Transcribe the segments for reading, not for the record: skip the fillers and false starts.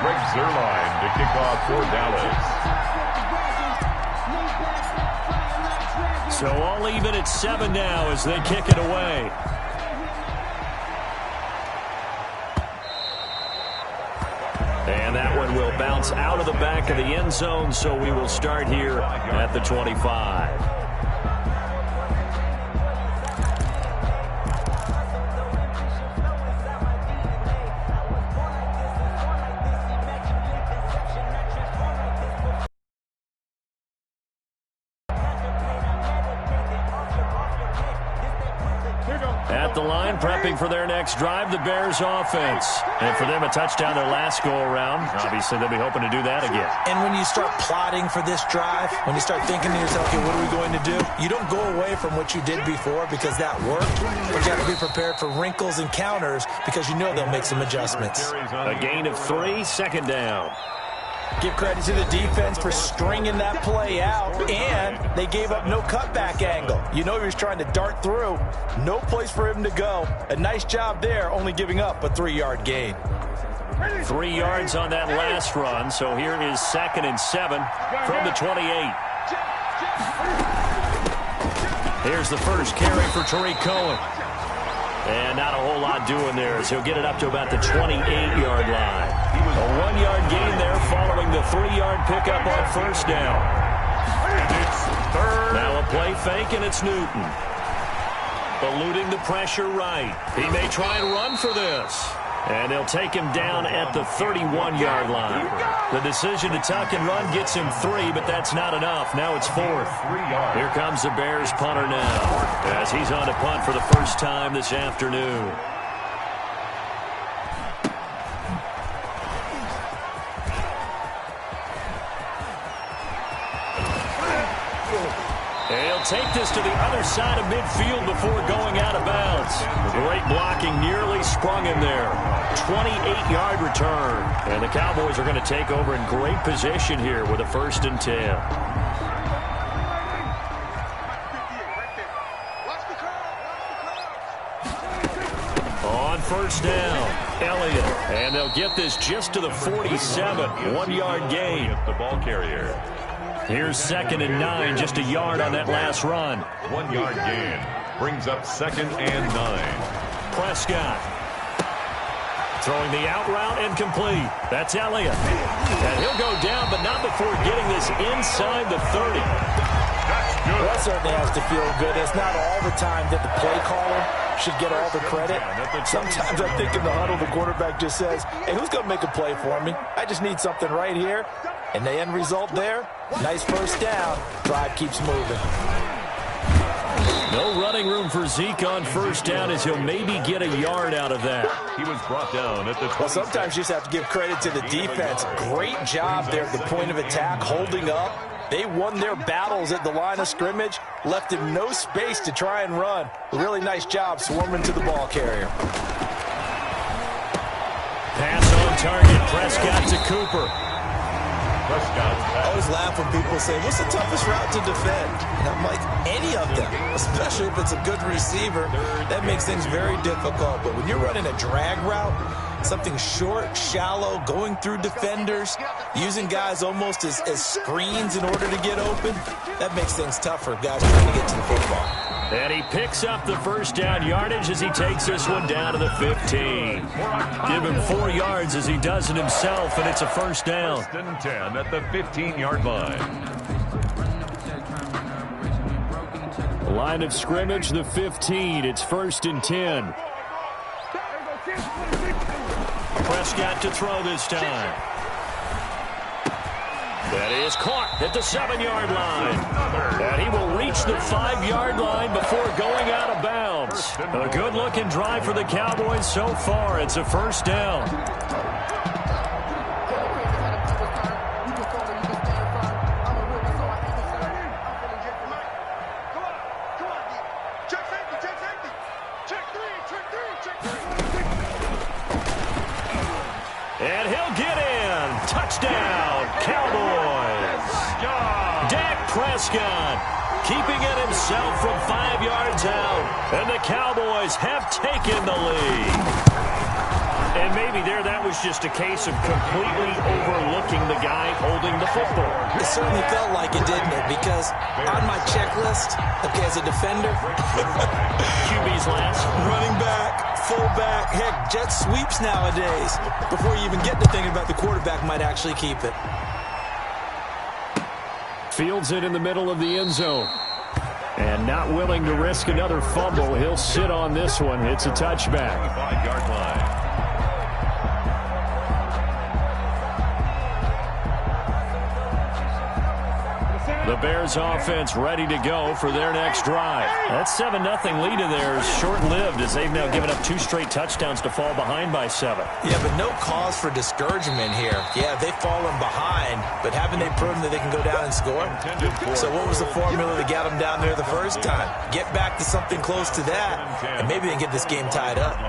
Greg Zuerlein to kick off for Dallas. So all even at 7 now as they kick it away. And that one will bounce out of the back of the end zone, so we will start here at the 25. At the line, prepping for their next drive, the Bears offense. And for them, a touchdown their last go-around. Obviously, they'll be hoping to do that again. And when you start plotting for this drive, when you start thinking to yourself, okay, what are we going to do? You don't go away from what you did before because that worked. But you have to be prepared for wrinkles and counters because you know they'll make some adjustments. A gain of 3, second down. Give credit to the defense for stringing that play out, and they gave up no cutback angle. You know he was trying to dart through. No place for him to go. A nice job there, only giving up a 3-yard gain. 3 yards on that last run, so here is 2nd and 7 from the 28. Here's the first carry for Tariq Cohen. And not a whole lot doing there, so he'll get it up to about the 28-yard line. A 1-yard gain there following the 3-yard pickup on first down. Now a play fake, and it's Newton. Eluding the pressure right. He may try and run for this. And they'll take him down at the 31-yard line. The decision to tuck and run gets him 3, but that's not enough. Now it's 4th. Here comes the Bears punter now, as he's on to punt for the first time this afternoon. He'll take this to the other side of midfield before going out of bounds. Great blocking, nearly sprung him there. 28-yard return. And the Cowboys are going to take over in great position here with a 1st and 10. On first down, Elliott. And they'll get this just to the 47. 1-yard gain. The ball carrier. Here's 2nd and 9, just a yard on that last run. 1-yard gain. Brings up 2nd and 9. Prescott. Throwing the out route and complete. That's Elliott. And he'll go down, but not before getting this inside the 30. Well, that certainly has to feel good. It's not all the time that the play caller should get all the credit. Sometimes I think in the huddle, the quarterback just says, hey, who's going to make a play for me? I just need something right here. And the end result there, nice first down. Drive keeps moving. No running room for Zeke on first down as he'll maybe get a yard out of that. He was brought down at the 20. Well, sometimes you just have to give credit to the defense. Great job there at the point of attack, holding up. They won their battles at the line of scrimmage, left him no space to try and run. A really nice job swarming to the ball carrier. Pass on target, Prescott to Cooper. I always laugh when people say, what's the toughest route to defend? And I'm like, any of them, especially if it's a good receiver. That makes things very difficult. But when you're running a drag route, something short, shallow, going through defenders, using guys almost as screens in order to get open, that makes things tougher, guys trying to get to the football. And he picks up the first down yardage as he takes this one down to the 15. Give him 4 yards as he does it himself, and it's a first down. 1st and 10 at the 15-yard line. Line of scrimmage, the 15. It's 1st and 10. Prescott to throw this time. That is caught at the 7-yard line. And he will reach the 5-yard line before going out of bounds. A good-looking drive for the Cowboys so far. It's a first down. And he'll get in. Touchdown, Cowboys. Dak Prescott keeping it himself from 5 yards out. And the Cowboys have taken the lead. And maybe that was just a case of completely overlooking the guy holding the football. It certainly felt like it, didn't it? Because on my checklist, okay, as a defender, QB's last. running back, fullback, heck, jet sweeps nowadays. Before you even get to thinking about the quarterback might actually keep it. Fields it in the middle of the end zone. And not willing to risk another fumble. He'll sit on this one. It's a touchback. 5-yard line. The Bears offense ready to go for their next drive. That 7-0 lead of theirs short-lived as they've now given up 2 straight touchdowns to fall behind by 7. Yeah, but no cause for discouragement here. Yeah, they've fallen behind, but haven't they proven that they can go down and score? So what was the formula that got them down there the first time? Get back to something close to that, and maybe they can get this game tied up.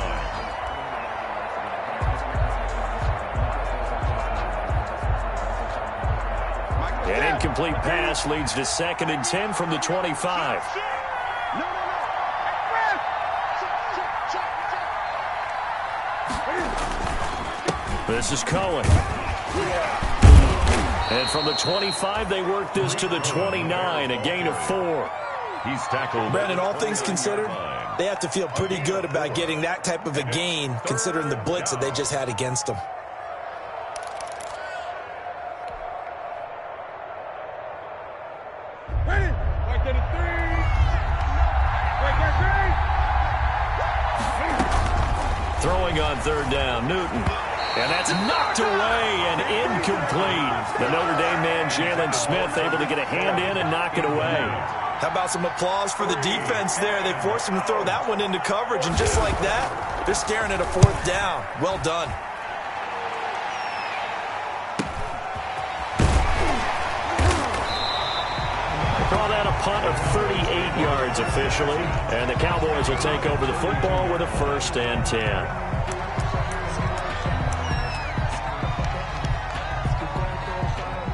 An incomplete pass leads to 2nd and 10 from the 25. This is Cohen. And from the 25, they work this to the 29, a gain of 4. He's tackled. Brandon, all things considered, they have to feel pretty good about getting that type of a gain, considering the blitz that they just had against them. Throwing on 3rd down, Newton. And that's knocked away and incomplete. The Notre Dame man, Jalen Smith, able to get a hand in and knock it away. How about some applause for the defense there? They forced him to throw that one into coverage, and just like that, they're staring at a 4th down. Well done. Call that a punt of 38 yards officially. And the Cowboys will take over the football with a 1st and 10.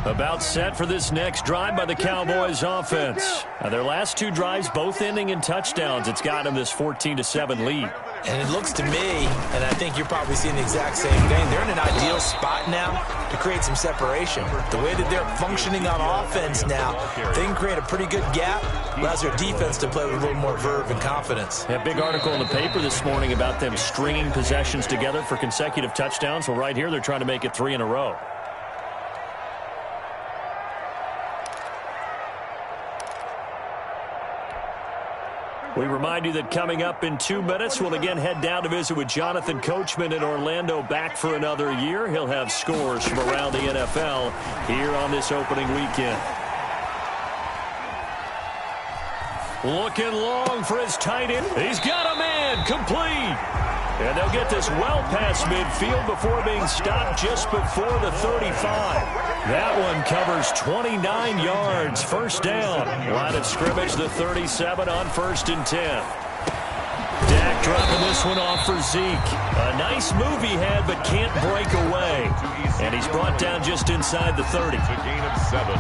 About set for this next drive by the Cowboys offense. Now, their last 2 drives both ending in touchdowns. It's got them this 14-7 lead. And it looks to me, and I think you're probably seeing the exact same thing, they're in an ideal spot now to create some separation. The way that they're functioning on offense now, they can create a pretty good gap, allows their defense to play with a little more verve and confidence. A big article in the paper this morning about them stringing possessions together for consecutive touchdowns. Well, right here, they're trying to make it 3 in a row. We remind you that coming up in 2 minutes, we'll again head down to visit with Jonathan Coachman in Orlando, back for another year. He'll have scores from around the NFL here on this opening weekend. Looking long for his tight end. He's got a man, complete. And they'll get this well past midfield before being stopped just before the 35. That one covers 29 yards. 1st down. Line of scrimmage, the 37 on 1st and 10. Dak dropping this one off for Zeke. A nice move he had, but can't break away. And he's brought down just inside the 30. It's a gain of 7.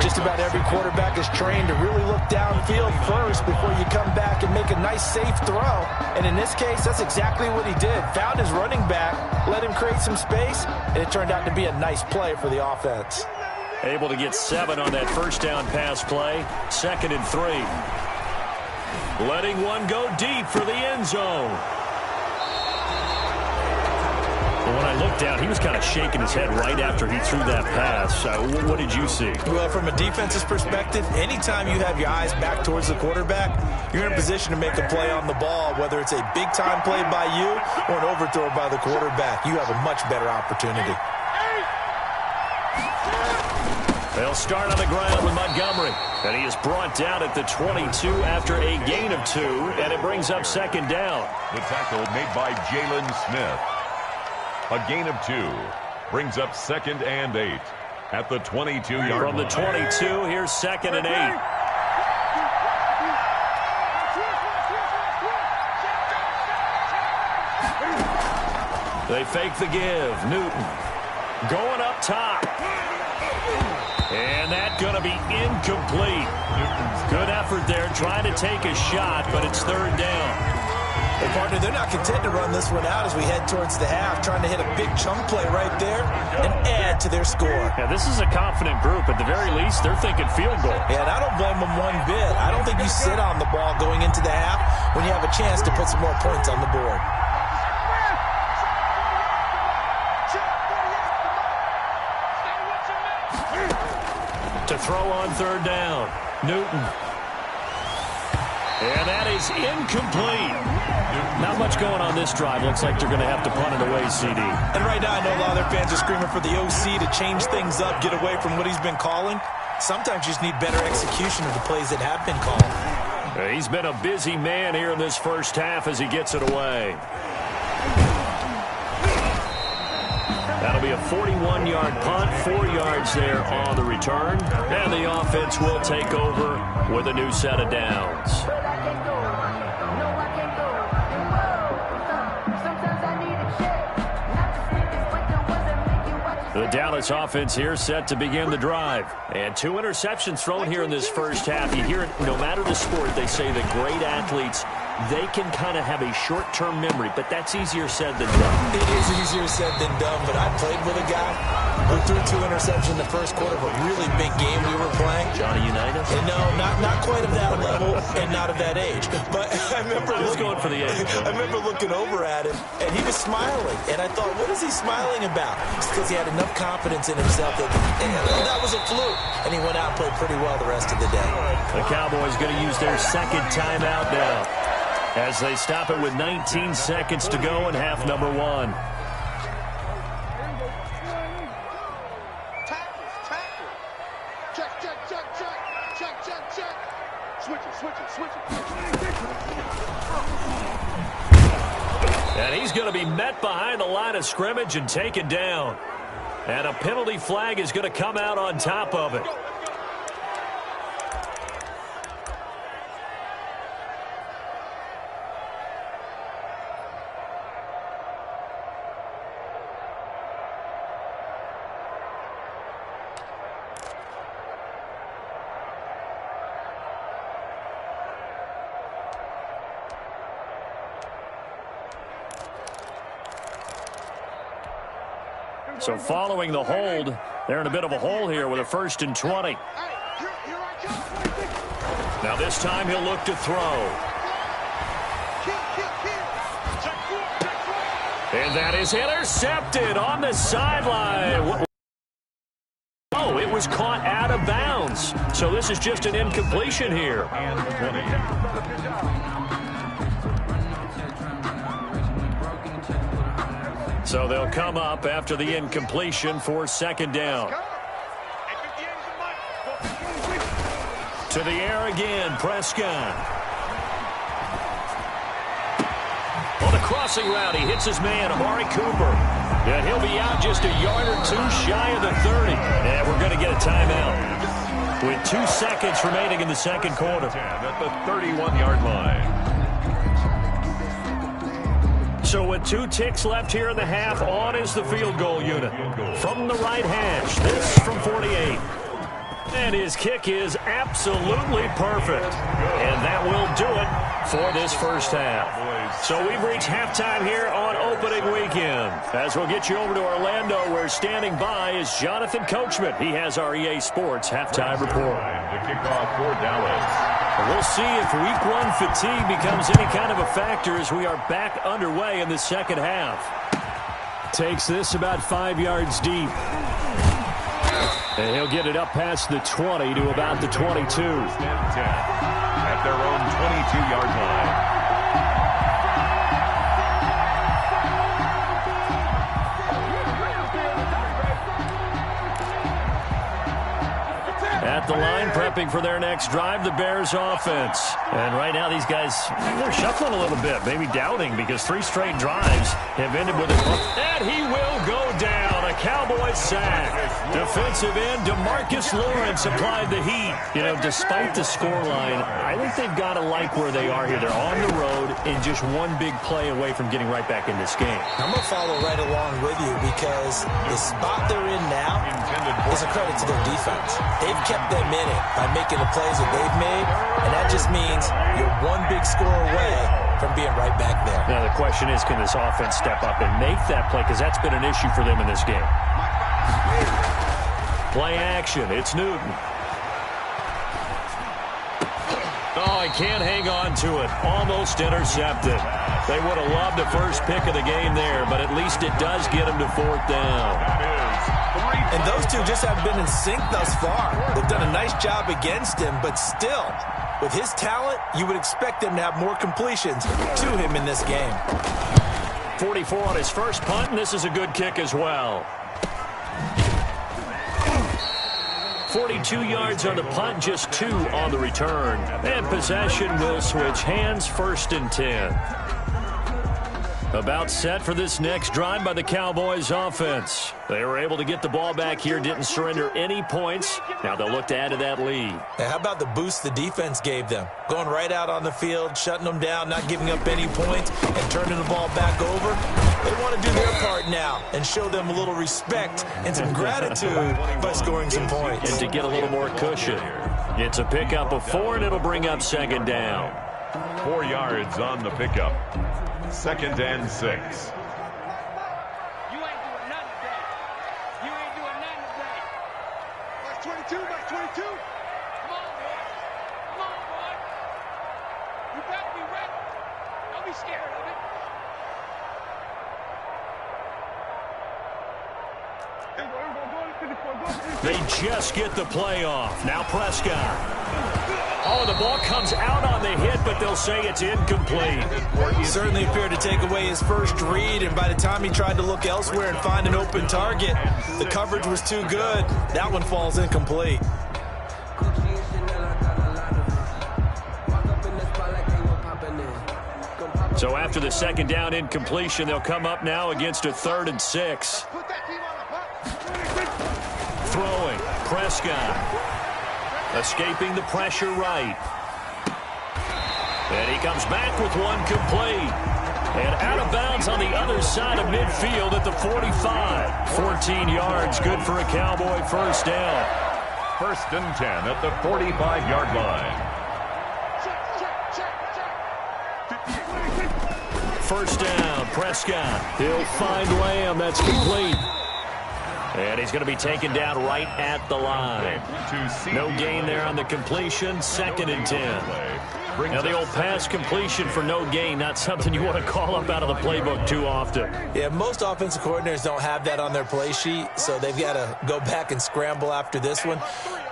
Just about every quarterback is trained to really look downfield first before you come back and make a nice, safe throw. And in this case, that's exactly what he did. Found his running back, let him create some space, and it turned out to be a nice play for the offense. Able to get 7 on that 1st down pass play. 2nd and 3. Letting one go deep for the end zone. Well, when I looked down, he was kind of shaking his head right after he threw that pass. What did you see? Well, from a defense's perspective, anytime you have your eyes back towards the quarterback, you're in a position to make a play on the ball, whether it's a big-time play by you or an overthrow by the quarterback. You have a much better opportunity. They'll start on the ground with Montgomery. And he is brought down at the 22 after a gain of 2, and it brings up 2nd down. The tackle made by Jalen Smith. A gain of 2 brings up 2nd and 8 at the 22-yard line. From the 22, here's 2nd and 8. They fake the give. Newton going up top. And that's going to be incomplete. Good effort there trying to take a shot, but it's 3rd down. Well, partner, they're not content to run this one out as we head towards the half, trying to hit a big chunk play right there and add to their score. Yeah, this is a confident group. At the very least, they're thinking field goal. Yeah, and I don't blame them one bit. I don't think you sit on the ball going into the half when you have a chance to put some more points on the board. To throw on third down, Newton. And that is incomplete. Not much going on this drive. Looks like they're going to have to punt it away, CD. And right now, I know a lot of their fans are screaming for the OC to change things up, get away from what he's been calling. Sometimes you just need better execution of the plays that have been called. He's been a busy man here in this first half as he gets it away. That'll be a 41-yard punt, 4 yards there on the return. And the offense will take over with a new set of downs. The Dallas offense here set to begin the drive. And 2 interceptions thrown here in this first half. You hear it, no matter the sport, they say that great athletes, they can kind of have a short-term memory, but that's easier said than done. It is easier said than done, but I played with a guy who threw 2 interceptions in the first quarter of a really big game we were playing. Johnny Unitas? And no, not quite of that level and not of that age. But I remember going for the age. I remember looking over at him, and he was smiling. And I thought, what is he smiling about? It's because he had enough confidence in himself that that was a fluke. And he went out and played pretty well the rest of the day. The Cowboys going to use their second timeout now, as they stop it with 19 seconds to go in half number 1. And he's going to be met behind the line of scrimmage and taken down. And a penalty flag is going to come out on top of it. So following the hold, they're in a bit of a hole here with a 1st and 20. Now this time he'll look to throw. And that is intercepted on the sideline. Oh, it was caught out of bounds. So this is just an incompletion here. So they'll come up after the incompletion for 2nd down. To the air again, Prescott. On the crossing route, he hits his man, Amari Cooper. And he'll be out just a yard or 2 shy of the 30. And we're going to get a timeout with 2 seconds remaining in the second quarter. At the 31-yard line. So with 2 ticks left here in the half, on is the field goal unit. From the right hash, this from 48. And his kick is absolutely perfect. And that will do it for this first half. So we've reached halftime here on opening weekend. As we'll get you over to Orlando, where standing by is Jonathan Coachman. He has our EA Sports halftime report. The kickoff for Dallas. We'll see if week 1 fatigue becomes any kind of a factor as we are back underway in the second half. Takes this about 5 yards deep. And he'll get it up past the 20 to about the 22. At their own 22-yard line. At the line, prepping for their next drive, the Bears offense. And right now, these guys, they're shuffling a little bit, maybe doubting, because 3 straight drives have ended with a... And he will go down. A Cowboys sack. Defensive end, DeMarcus Lawrence applied the heat. You know, despite the scoreline, I think they've got to like where they are here. They're on the road and just 1 big play away from getting right back in this game. I'm going to follow right along with you because the spot they're in now is a credit to their defense. They've kept them in it by making the plays that they've made, and that just means you're 1 big score away from being right back there. Now the question is, can this offense step up and make that play? Because that's been an issue for them in this game. Play action. It's Newton. Oh, he can't hang on to it. Almost intercepted. They would have loved the first pick of the game there, but at least it does get him to 4th down. And those two just have been in sync thus far. They've done a nice job against him, but still, with his talent, you would expect him to have more completions to him in this game. 44 on his first punt, and this is a good kick as well. 42 yards on the punt, just 2 on the return. And possession will switch hands, 1st and 10. About set for this next drive by the Cowboys offense. They were able to get the ball back here, didn't surrender any points. Now they'll look to add to that lead. Now, how about the boost the defense gave them? Going right out on the field, shutting them down, not giving up any points, and turning the ball back over. They want to do their part now and show them a little respect and some gratitude by scoring some points. And to get a little more cushion. It's a pickup of 4, and it'll bring up 2nd down. 4 yards on the pickup. 2nd and 6. You ain't doing nothing today. You ain't doing nothing today. That's 22, that's 22. Come on, boy. Come on, boy. You better be ready. Don't be scared of it. They just get the play off. Now Prescott. Oh, the ball comes out on the hit, but they'll say it's incomplete. Certainly appeared to take away his first read, and by the time he tried to look elsewhere and find an open target, the coverage was too good. That one falls incomplete. So after the 2nd down incompletion, they'll come up now against a 3rd and 6. Throwing, Prescott. Escaping the pressure right. And he comes back with one complete. And out of bounds on the other side of midfield at the 45. 14 yards, good for a Cowboy 1st down. 1st and 10 at the 45-yard line. 1st down, Prescott. He'll find Lamb. That's complete. And he's going to be taken down right at the line. No gain there on the completion. 2nd and 10. Now, the old pass completion for no gain, not something you want to call up out of the playbook too often. Yeah, most offensive coordinators don't have that on their play sheet, so they've got to go back and scramble after this one.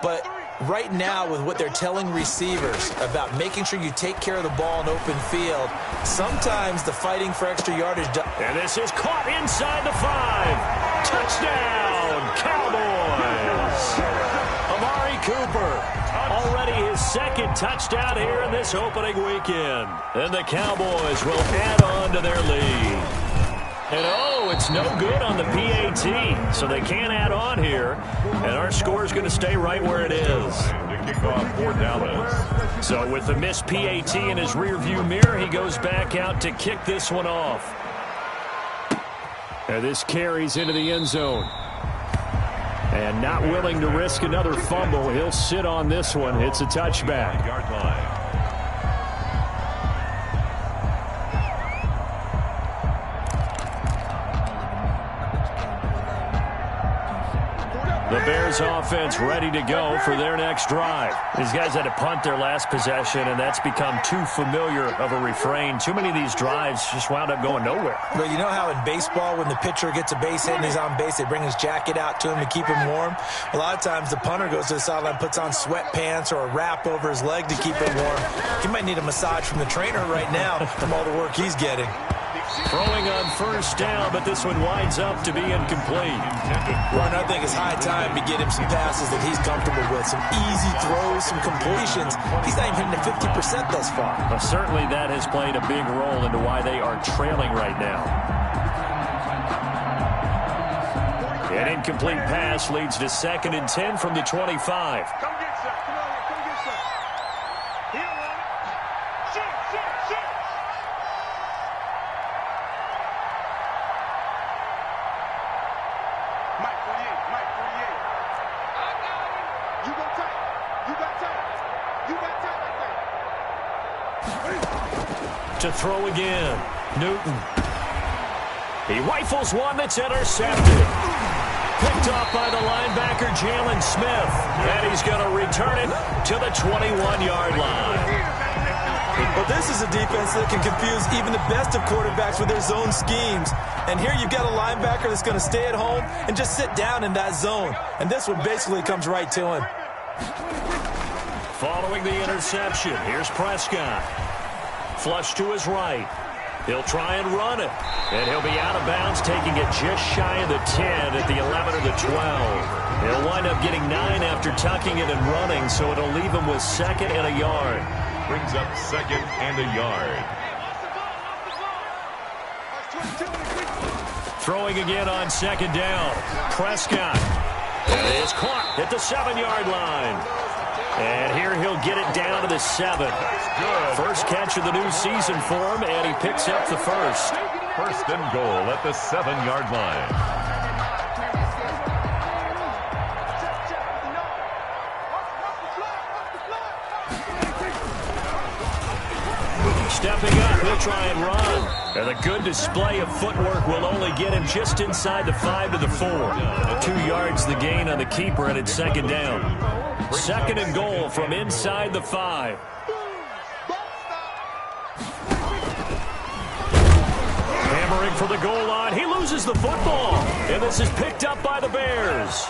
But right now, with what they're telling receivers about making sure you take care of the ball in open field, sometimes the fighting for extra yardage. And this is caught inside the 5. Touchdown, Cowboys. Amari Cooper. Already his 2nd touchdown here in this opening weekend. And the Cowboys will add on to their lead. And oh, it's no good on the PAT, so they can't add on here. And our score is going to stay right where it is. So with the missed PAT in his rearview mirror, he goes back out to kick this one off. And this carries into the end zone. And not willing to risk another fumble, he'll sit on this one. It's a touchback. Yard line. The Bears offense ready to go for their next drive. These guys had to punt their last possession, and that's become too familiar of a refrain. Too many of these drives just wound up going nowhere. But you know how in baseball, when the pitcher gets a base hit and he's on base, they bring his jacket out to him to keep him warm? A lot of times the punter goes to the sideline, puts on sweatpants or a wrap over his leg to keep him warm. He might need a massage from the trainer right now from all the work he's getting. Throwing on 1st down, but this one winds up to be incomplete. Ron, I think it's high time to get him some passes that he's comfortable with. Some easy throws, some completions. He's not even hitting the 50% thus far. Well, certainly that has played a big role into why they are trailing right now. An incomplete pass leads to 2nd and 10 from the 25. Come get some. Come on, come get some. He don't want it. Shoot. Mike 48. I got him. You go tight. You got tight like that. to throw again. Newton. He rifles one that's intercepted. Picked off by the linebacker, Jalen Smith. And he's going to return it to the 21-yard line. Well, this is a defense that can confuse even the best of quarterbacks with their zone schemes. And here you've got a linebacker that's going to stay at home and just sit down in that zone. And this one basically comes right to him. Following the interception, here's Prescott. Flush to his right. He'll try and run it. And he'll be out of bounds, taking it just shy of the 10 at the 11 or the 12. He'll wind up getting 9 after tucking it and running, so it'll leave him with 2nd and a yard. Brings up 2nd and a yard. Throwing again on 2nd down. Prescott is caught at the 7-yard line. And here he'll get it down to the 7. First catch of the new season for him, and he picks up the first. 1st and goal at the 7-yard line. Stepping up, he'll try and run. And a good display of footwork will only get him just inside the 5 to the 4. 2 yards the gain on the keeper, and it's 2nd down. 2nd and goal from inside the 5. Hammering for the goal line. He loses the football. And this is picked up by the Bears.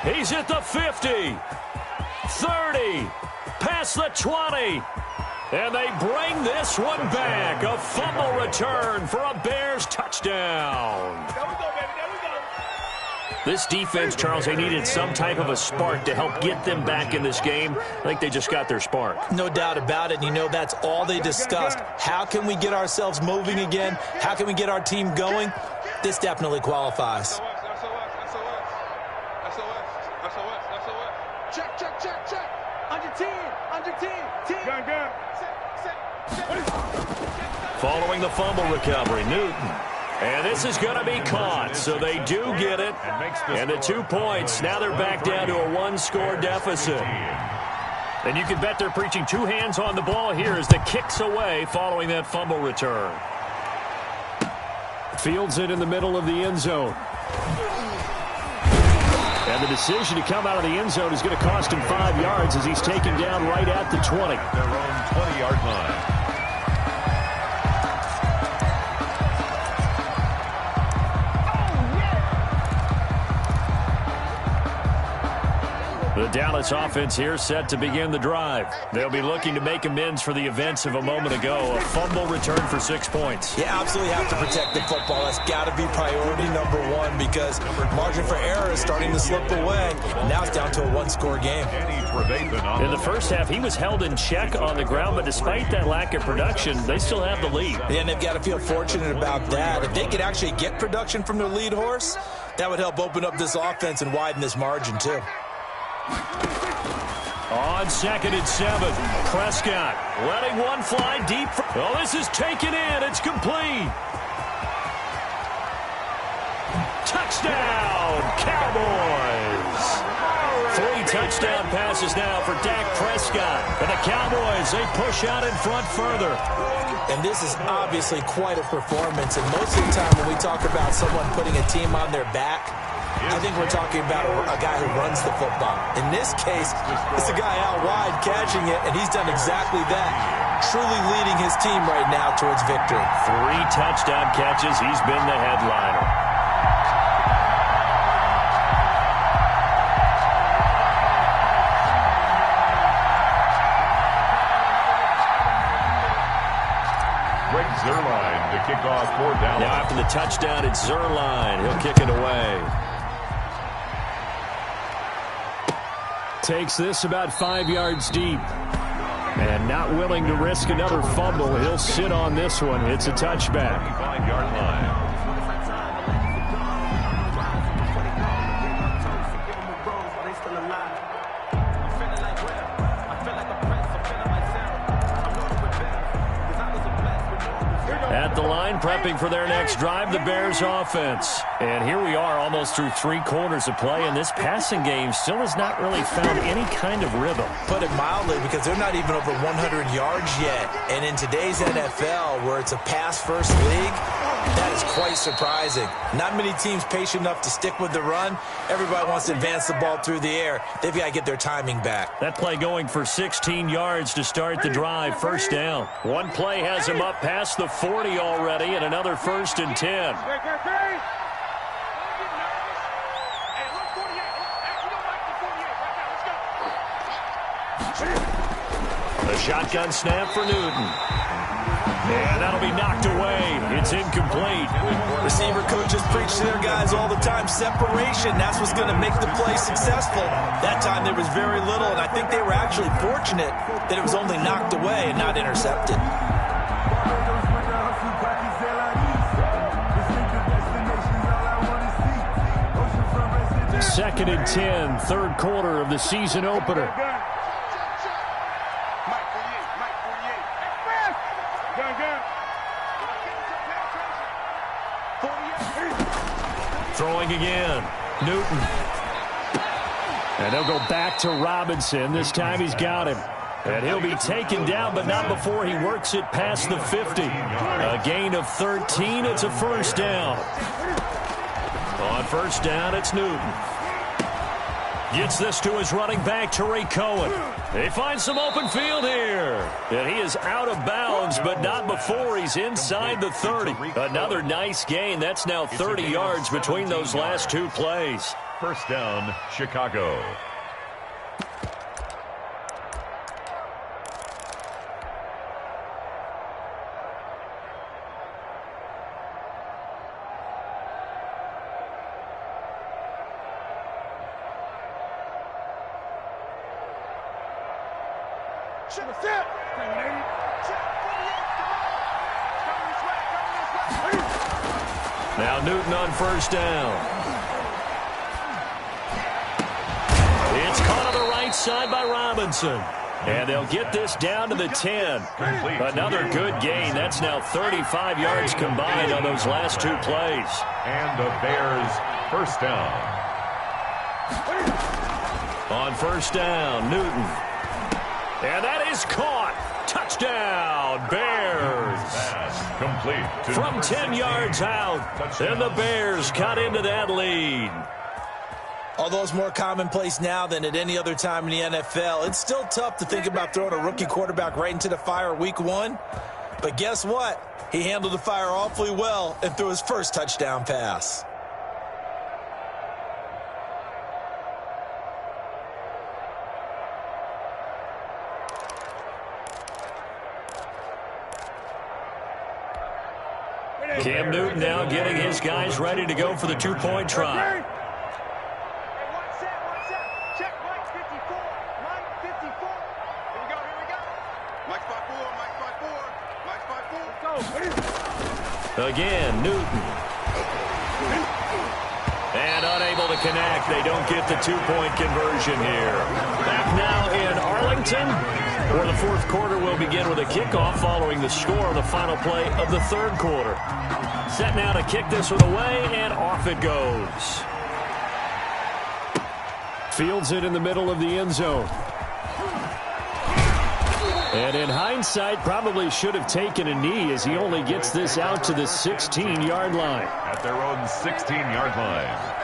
He's at the 50. 30. Past the 20. And they bring this one back. A fumble return for a Bears touchdown. This defense, Charles, they needed some type of a spark to help get them back in this game. I think they just got their spark. No doubt about it. And you know, that's all they discussed. How can we get ourselves moving again? How can we get our team going? This definitely qualifies. Check, check, check, check. Under 10, under 10, 10. Gun, gun. Following the fumble recovery, Newton. And this is going to be caught, so they do get it. And the 2 points, now they're back down to a 1-score deficit. And you can bet they're preaching 2 hands on the ball here as the kick's away following that fumble return. Fields it in the middle of the end zone. And the decision to come out of the end zone is going to cost him 5 yards as he's taken down right at the 20. Their own 20-yard line. The Dallas offense here set to begin the drive. They'll be looking to make amends for the events of a moment ago. A fumble return for 6 points. You absolutely have to protect the football. That's got to be priority number 1 because margin for error is starting to slip away. And now it's down to a 1-score game. In the first half, he was held in check on the ground, but despite that lack of production, they still have the lead. Yeah, and they've got to feel fortunate about that. If they could actually get production from their lead horse, that would help open up this offense and widen this margin too. On 2nd and 7, Prescott letting one fly deep. Oh, this is taken in. It's complete. Touchdown, Cowboys. 3 touchdown passes now for Dak Prescott. And the Cowboys, they push out in front further. And this is obviously quite a performance. And most of the time when we talk about someone putting a team on their back, I think we're talking about a guy who runs the football. In this case, it's a guy out wide catching it, and he's done exactly that, truly leading his team right now towards victory. 3 touchdown catches. He's been the headliner. Greg Zuerlein to kick off for Dallas. Now after the touchdown, it's Zuerlein. He'll kick it away. Takes this about 5 yards deep. And not willing to risk another fumble. He'll sit on this one. It's a touchback. 5-yard line. At the line line, prepping for their next drive, the Bears offense. And here we are almost through 3 quarters of play, and this passing game still has not really found any kind of rhythm. Put it mildly, because they're not even over 100 yards yet. And in today's NFL, where it's a pass-first league, that is quite surprising. Not many teams patient enough to stick with the run. Everybody wants to advance the ball through the air. They've got to get their timing back. That play going for 16 yards to start the drive, first down. One play has him up past the 40 already, and another 1st and 10. The shotgun snap for Newton. And that'll be knocked away. It's incomplete. Receiver coaches preach to their guys all the time. Separation, that's what's going to make the play successful. That time there was very little, and I think they were actually fortunate that it was only knocked away and not intercepted. Second and 10, 3rd quarter of the season opener. Throwing again, Newton. And they'll go back to Robinson. This time he's got him. And he'll be taken down, but not before he works it past the 50. A gain of 13, it's a 1st down. On 1st down, it's Newton. Gets this to his running back, Tariq Cohen. They find some open field here. And he is out of bounds, but not before he's inside the 30. Another nice gain. That's now 30 yards between those last 2 plays. 1st down, Chicago. Now Newton on 1st down. It's caught on the right side by Robinson. And they'll get this down to the 10. Another good gain. That's now 35 yards combined on those last 2 plays. And the Bears 1st down. On 1st down, Newton. And that is caught. Touchdown, Bears. Pass complete. From 10 yards out, and the Bears cut into that lead. Although it's more commonplace now than at any other time in the NFL, it's still tough to think about throwing a rookie quarterback right into the fire week 1. But guess what? He handled the fire awfully well and threw his first touchdown pass. Cam Newton now getting his guys ready to go for the 2-point try. Again, Newton. And unable to connect. They don't get the 2-point conversion here. Back now in Arlington, where the 4th quarter will begin with a kickoff following the score of the final play of the 3rd quarter. Set now to kick this one away, and off it goes. Fields it in the middle of the end zone. And in hindsight, probably should have taken a knee as he only gets this out to the 16-yard line. At their own 16-yard line.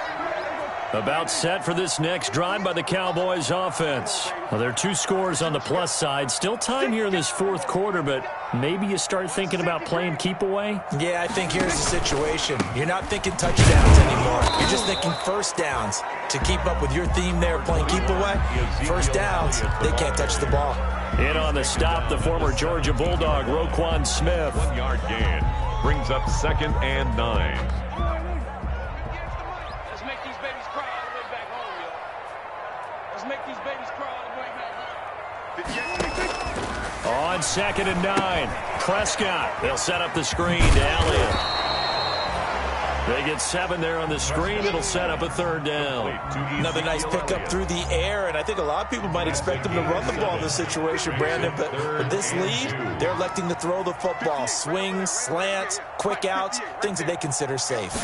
About set for this next drive by the Cowboys offense. Well, there are 2 scores on the plus side. Still time here in this 4th quarter, but maybe you start thinking about playing keep away? Yeah, I think here's the situation. You're not thinking touchdowns anymore. You're just thinking 1st downs. To keep up with your theme there, playing keep away, 1st downs, they can't touch the ball. In on the stop, the former Georgia Bulldog, Roquan Smith. 1-yard gain brings up 2nd and 9. Let's make these babies cry all the way back home, yo. Let's make these babies cry all the way back home. On 2nd and 9, Prescott. They'll set up the screen to Elliott. They get 7 there on the screen. It'll set up a 3rd down. Another nice pickup through the air, and I think a lot of people might expect them to run the ball in this situation, Brandon, but with this lead, they're electing to throw the football. Swings, slants, quick outs, things that they consider safe.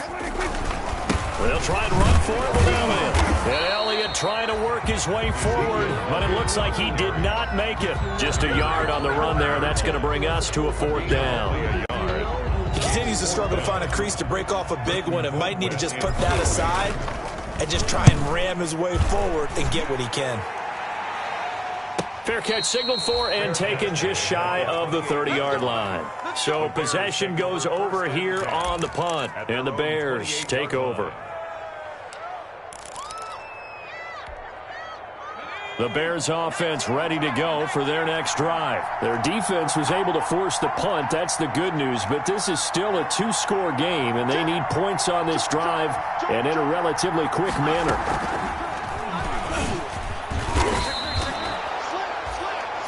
They'll try and run for it with Elliott. And Elliott trying to work his way forward, but it looks like he did not make it. Just a yard on the run there, and that's going to bring us to a 4th down. He continues to struggle to find a crease to break off a big one and might need to just put that aside and just try and ram his way forward and get what he can. Fair catch signaled for and taken just shy of the 30-yard line. So possession goes over here on the punt, and the Bears take over. The Bears offense ready to go for their next drive. Their defense was able to force the punt. That's the good news. But this is still a 2-score game, and they need points on this drive and in a relatively quick manner.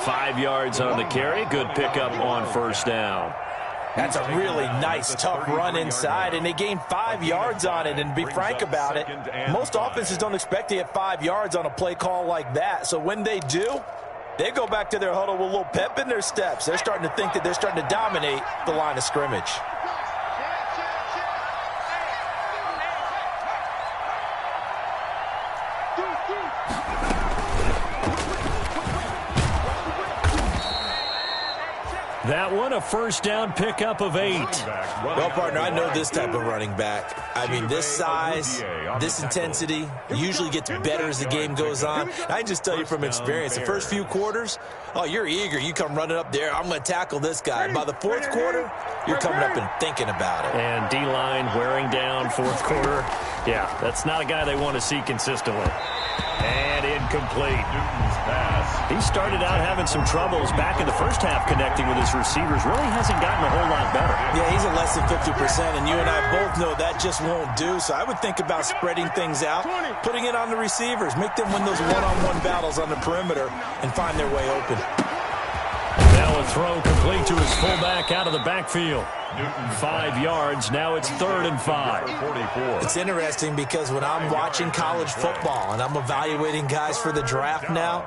5 yards on the carry. Good pickup on 1st down. That's a really nice, tough run inside, and they gained 5 yards on it. And to be frank about it, most offenses don't expect to get 5 yards on a play call like that. So when they do, they go back to their huddle with a little pep in their steps. They're starting to think that they're starting to dominate the line of scrimmage. That one, a 1st down pickup of 8. Well, partner, I know this type of running back. I mean, this size, this intensity usually gets better as the game goes on. I can just tell you from experience, the first few quarters, oh, you're eager. You come running up there, I'm going to tackle this guy. By the 4th quarter, you're coming up and thinking about it. And D-line wearing down 4th quarter. Yeah, that's not a guy they want to see consistently. And incomplete. He started out having some troubles back in the first half connecting with his receivers. Really hasn't gotten a whole lot better. Yeah, he's at less than 50%, and you and I both know that just won't do. So I would think about spreading things out, putting it on the receivers, make them win those one-on-one battles on the perimeter and find their way open. Now a throw complete to his fullback out of the backfield. 5 yards. Now it's 3rd and 5. It's interesting because when I'm watching college football and I'm evaluating guys for the draft now,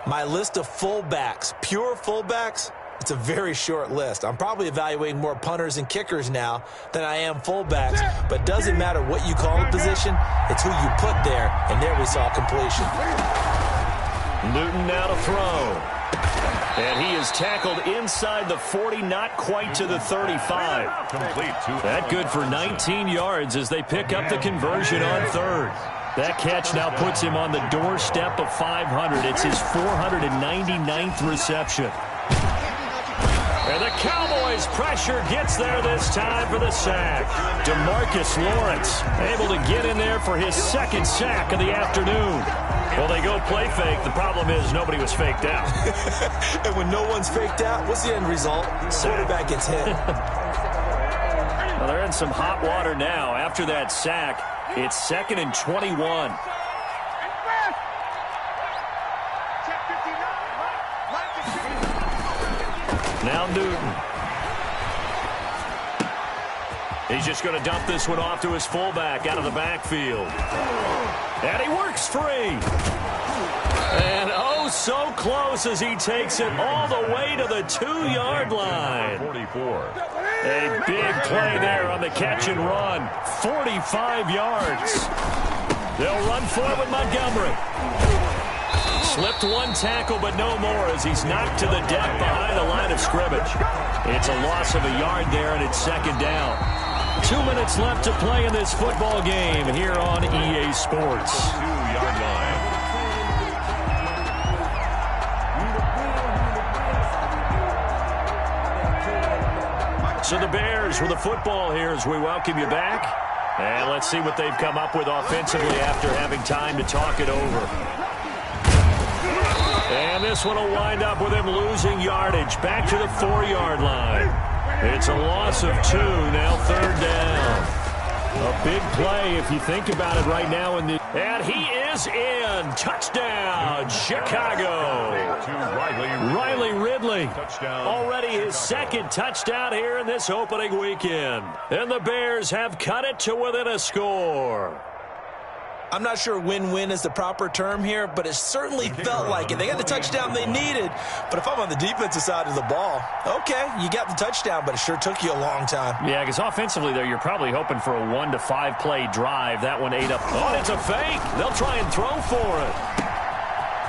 my list of fullbacks, pure fullbacks, it's a very short list. I'm probably evaluating more punters and kickers now than I am fullbacks, but doesn't matter what you call a position, it's who you put there, and there we saw completion. Newton now to throw. And he is tackled inside the 40, not quite to the 35. That good for 19 yards as they pick up the conversion on 3rd. That catch now puts him on the doorstep of 500. It's his 499th reception. And the Cowboys' pressure gets there this time for the sack. DeMarcus Lawrence able to get in there for his 2nd sack of the afternoon. Well, they go play fake. The problem is nobody was faked out. And when no one's faked out, what's the end result? Quarterback gets hit. Well, they're in some hot water now. After that sack, it's 2nd and 21. Now Newton. He's just going to dump this one off to his fullback out of the backfield. And he works free. And oh, so close as he takes it all the way to the 2-yard line. 44. A big play there on the catch and run. 45 yards. They'll run for it with Montgomery. Slipped one tackle, but no more as he's knocked to the deck behind the line of scrimmage. It's a loss of a yard there, and it's 2nd down. 2 minutes left to play in this football game here on EA Sports. 2-yard line. So the Bears with the football here as we welcome you back. And let's see what they've come up with offensively after having time to talk it over. And this one will wind up with him losing yardage back to the 4-yard line. It's a loss of 2, now 3rd down. A big play if you think about it right now. And he is in. Touchdown, Chicago. Riley Ridley. Already his second touchdown here in this opening weekend. And the Bears have cut it to within a score. I'm not sure win-win is the proper term here, but it certainly felt like it. They got the touchdown they needed, but if I'm on the defensive side of the ball, okay, you got the touchdown, but it sure took you a long time. Yeah, because offensively there, you're probably hoping for a 1 to 5 play drive. That one ate up. Oh, it's a fake. They'll try and throw for it.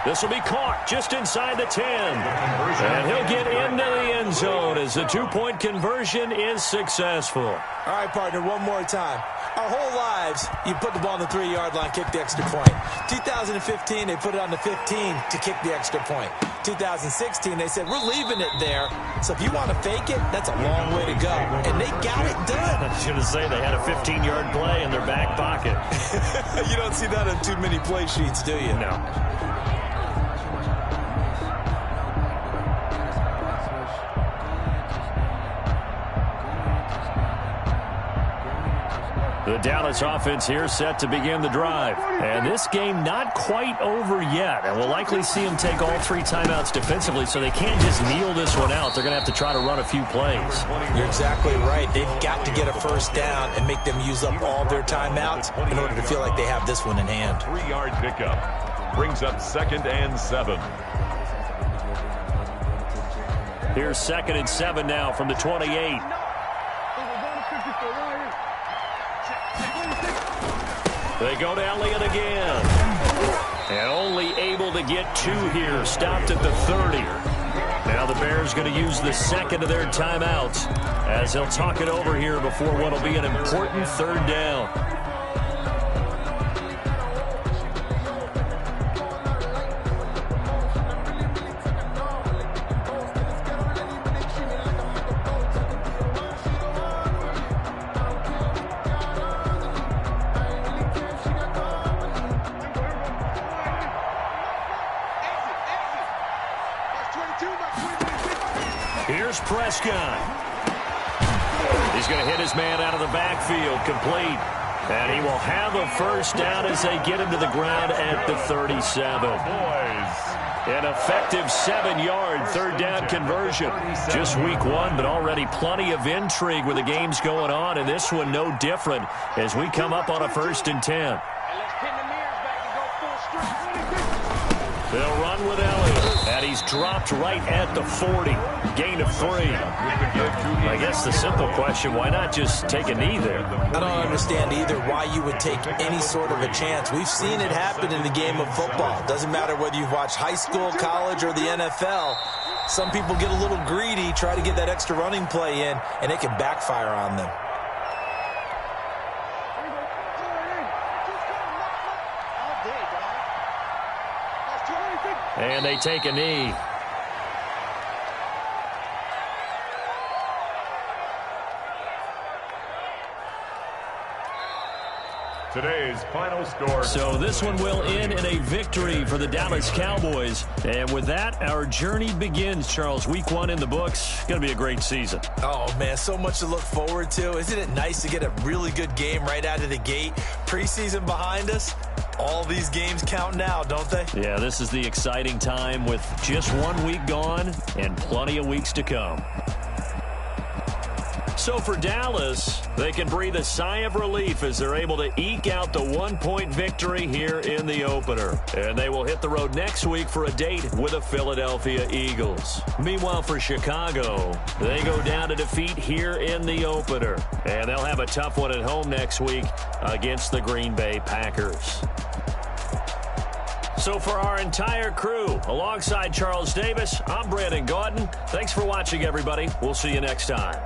This will be caught just inside the 10. And he'll get into the end zone as the two-point conversion is successful. All right, partner, one more time. Our whole lives, you put the ball on the 3-yard line, kick the extra point. 2015, they put it on the 15 to kick the extra point. 2016, they said, we're leaving it there. So if you want to fake it, that's a long way to go. And they got it done. I was going to say they had a 15-yard play in their back pocket. You don't see that on too many play sheets, do you? No. The Dallas offense here set to begin the drive. And this game not quite over yet. And we'll likely see them take all 3 timeouts defensively, so they can't just kneel this one out. They're going to have to try to run a few plays. You're exactly right. They've got to get a first down and make them use up all their timeouts in order to feel like they have this one in hand. 3-yard pickup brings up 2nd and 7. Here's 2nd and 7 now from the 28. They go to Elliott again. And only able to get 2 here. Stopped at the 30. Now the Bears going to use the second of their timeouts as he'll talk it over here before what will be an important 3rd down. Here's Prescott. He's going to hit his man out of the backfield, complete. And he will have a first down as they get him to the ground at the 37. An effective 7-yard 3rd down conversion. Just week 1, but already plenty of intrigue with the games going on. And this one no different as we come up on a 1st and 10. They'll run with Elliott, and he's dropped right at the 40. Gain of 3. I guess the simple question, why not just take a knee there? I don't understand either why you would take any sort of a chance. We've seen it happen in the game of football. Doesn't matter whether you've watched high school, college, or the NFL. Some people get a little greedy, try to get that extra running play in, and it can backfire on them. And they take a knee. Today's final score. So this one will end in a victory for the Dallas Cowboys. And with that, our journey begins, Charles. Week 1 in the books. Going to be a great season. Oh, man, so much to look forward to. Isn't it nice to get a really good game right out of the gate? Preseason behind us. All these games count now, don't they? Yeah, this is the exciting time with just 1 week gone and plenty of weeks to come. So for Dallas, they can breathe a sigh of relief as they're able to eke out the 1-point victory here in the opener. And they will hit the road next week for a date with the Philadelphia Eagles. Meanwhile, for Chicago, they go down to defeat here in the opener. And they'll have a tough one at home next week against the Green Bay Packers. So for our entire crew, alongside Charles Davis, I'm Brandon Gaudin. Thanks for watching, everybody. We'll see you next time.